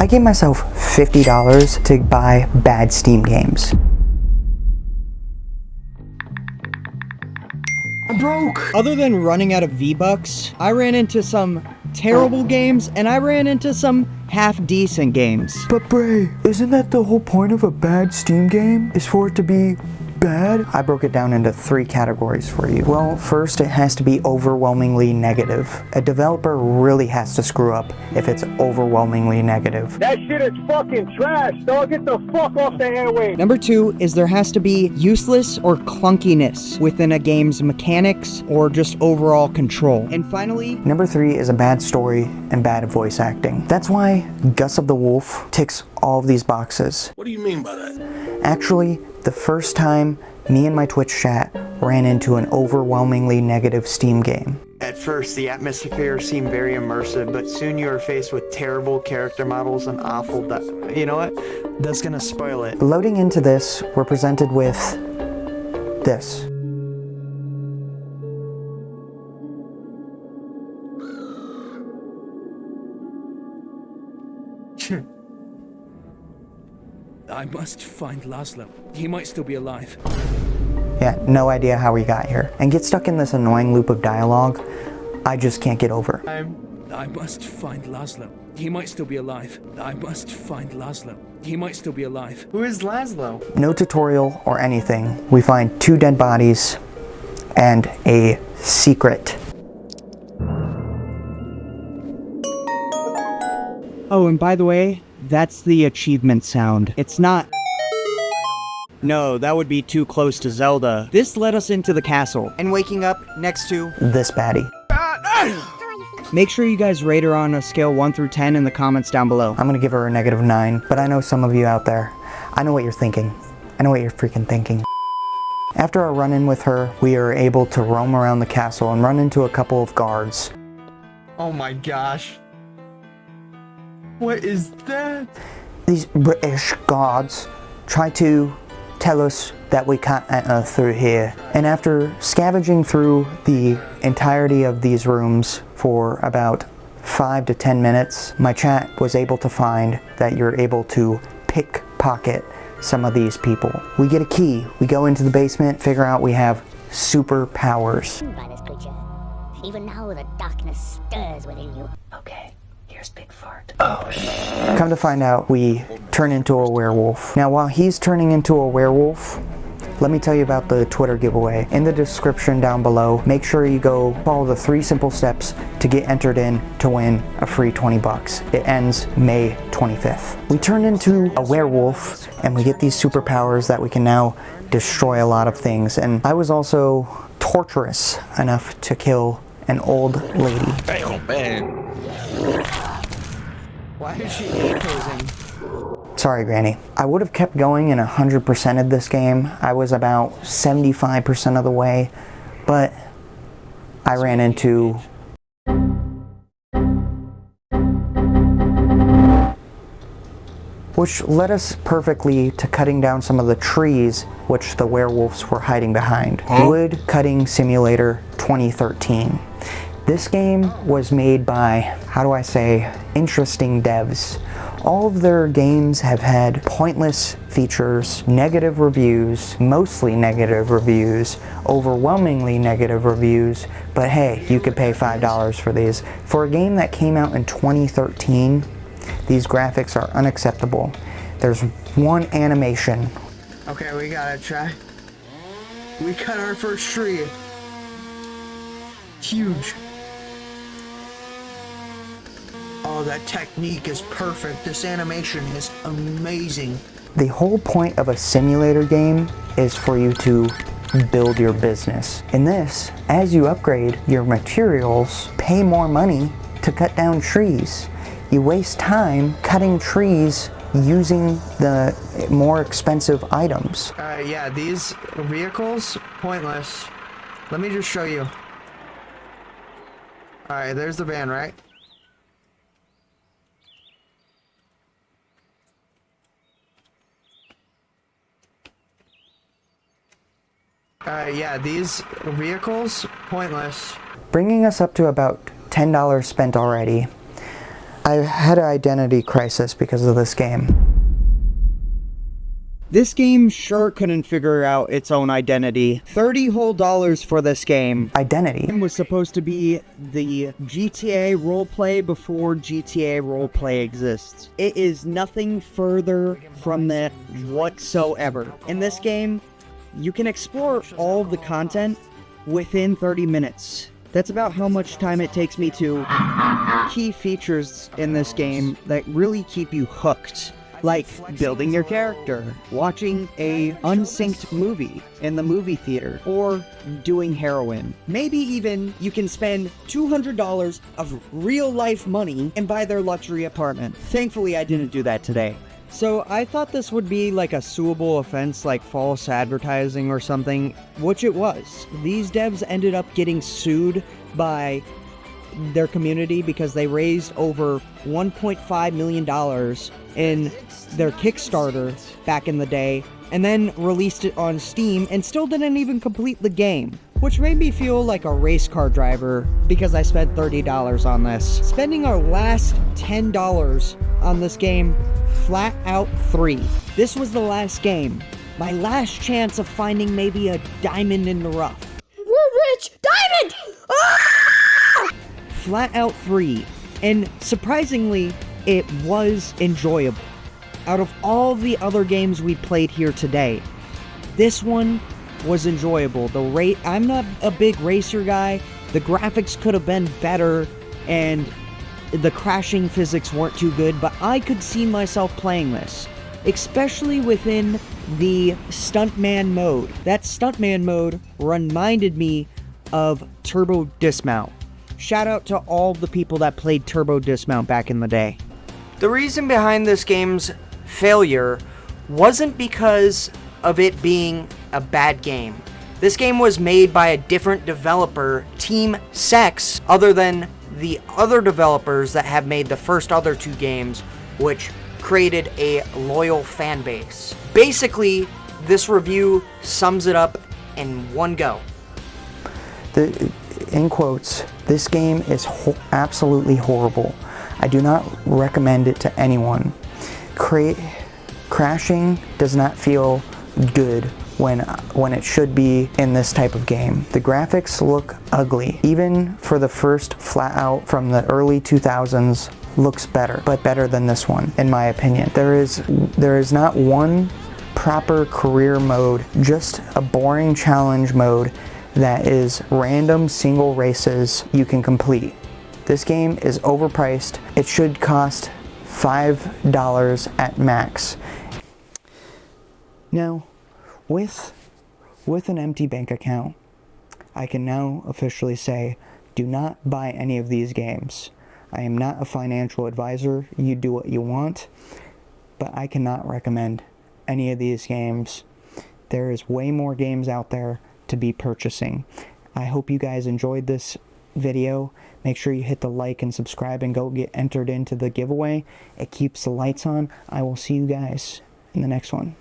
I gave myself $50 to buy bad Steam games. I'm broke! Other than running out of V-Bucks, I ran into some terrible games and I ran into some half-decent games. But Bray, isn't that the whole point of a bad Steam game? Is for it to be bad? I broke it down into 3 categories for you. Well, first, it has to be overwhelmingly negative. A developer really has to screw up if it's overwhelmingly negative. That shit is fucking trash, dog. Get the fuck off the airwaves. Number 2 is there has to be useless or clunkiness within a game's mechanics or just overall control. And finally, Number 3 is a bad story and bad voice acting. That's why Gus of the Wolf ticks all of these boxes. What do you mean by that? Actually, the first time me and my Twitch chat ran into an overwhelmingly negative Steam game. At first, the atmosphere seemed very immersive, but soon you were faced with terrible character models and awful you know what? That's gonna spoil it. Loading into this, we're presented with this. I must find Laszlo. He might still be alive. Yeah, no idea how we got here. And get stuck in this annoying loop of dialogue I just can't get over. I must find Laszlo. He might still be alive. I must find Laszlo. He might still be alive. Who is Laszlo? No tutorial or anything. We find 2 dead bodies and a secret. oh, and by the way, that's the achievement sound. It's not... No, that would be too close to Zelda. This led us into the castle. And waking up next to... This baddie. Make sure you guys rate her on a scale 1 through 10 in the comments down below. I'm gonna give her a -9, but I know some of you out there, I know what you're thinking. I know what you're freaking thinking. After our run-in with her, we are able to roam around the castle and run into a couple of guards. Oh my gosh. What is that? These British guards try to tell us that we can't enter through here. And after scavenging through the entirety of these rooms for about 5 to 10 minutes, my chat was able to find that you're able to pickpocket some of these people. We get a key, we go into the basement, figure out we have superpowers. By this creature. Even now the darkness stirs within you. Okay, here's Big Fart. Come to find out, we turn into a werewolf. Now, while he's turning into a werewolf, let me tell you about the Twitter giveaway. In the description down below, make sure you go follow the 3 simple steps to get entered in to win a free 20 bucks. It ends May 25th. We turn into a werewolf and we get these superpowers that we can now destroy a lot of things. And I was also torturous enough to kill an old lady. Oh man. Why is she posing? Sorry, Granny. I would have kept going and 100%ed this game. I was about 75% of the way, but I ran into... which led us perfectly to cutting down some of the trees which the werewolves were hiding behind. Wood Cutting Simulator 2013. This game was made by, how do I say, interesting devs. All of their games have had pointless features, negative reviews, mostly negative reviews, overwhelmingly negative reviews, but hey, you could pay $5 for these. For a game that came out in 2013, these graphics are unacceptable. There's one animation. Okay, we gotta try. We cut our first tree. Huge. Oh, that technique is perfect. This animation is amazing. The whole point of a simulator game is for you to build your business. In this, as you upgrade your materials, pay more money to cut down trees. You waste time cutting trees using the more expensive items. Yeah, these vehicles, pointless. Let me just show you. Alright, there's the van, right? Yeah, these vehicles, pointless. Bringing us up to about $10 spent already. I had an identity crisis because of this game. This game sure couldn't figure out its own identity. $30 whole for this game. Identity. It was supposed to be the GTA roleplay before GTA roleplay exists. It is nothing further from that whatsoever. In this game, you can explore all of the content within 30 minutes. That's about how much time it takes me to key features in this game that really keep you hooked. Like building your character, watching a unsynced movie in the movie theater, or doing heroin. Maybe even you can spend $200 of real life money and buy their luxury apartment. Thankfully, I didn't do that today. So I thought this would be like a suable offense like false advertising or something, which it was. These devs ended up getting sued by their community because they raised over $1.5 million in their Kickstarter back in the day, and then released it on Steam and still didn't even complete the game, which made me feel like a race car driver because I spent $30 on this. Spending our last $10 on this game, Flat Out 3. This was the last game. My last chance of finding maybe a diamond in the rough. We're rich! Diamond! Flat Out 3, and surprisingly, it was enjoyable. Out of all the other games we played here today, this one was enjoyable. I'm not a big racer guy. The graphics could have been better, and the crashing physics weren't too good, but I could see myself playing this, especially within the Stuntman mode. That Stuntman mode reminded me of Turbo Dismount. Shout out to all the people that played Turbo Dismount back in the day. The reason behind this game's failure wasn't because of it being a bad game. This game was made by a different developer, Team Sex, other than the other developers that have made the first other two games, which created a loyal fan base. Basically, this review sums it up in one go. In quotes, this game is absolutely horrible. I do not recommend it to anyone. Crashing does not feel good when it should be in this type of game. The graphics look ugly. Even for the first Flat Out from the early 2000s looks better, but better than this one, in my opinion. There is not one proper career mode, just a boring challenge mode that is random single races you can complete. This game is overpriced. It should cost $5 at max. Now, with an empty bank account, I can now officially say, do not buy any of these games. I am not a financial advisor. You do what you want, but I cannot recommend any of these games. There is way more games out there to be purchasing. I hope you guys enjoyed this video. Make sure you hit the like and subscribe and go get entered into the giveaway. It keeps the lights on. I will see you guys in the next one.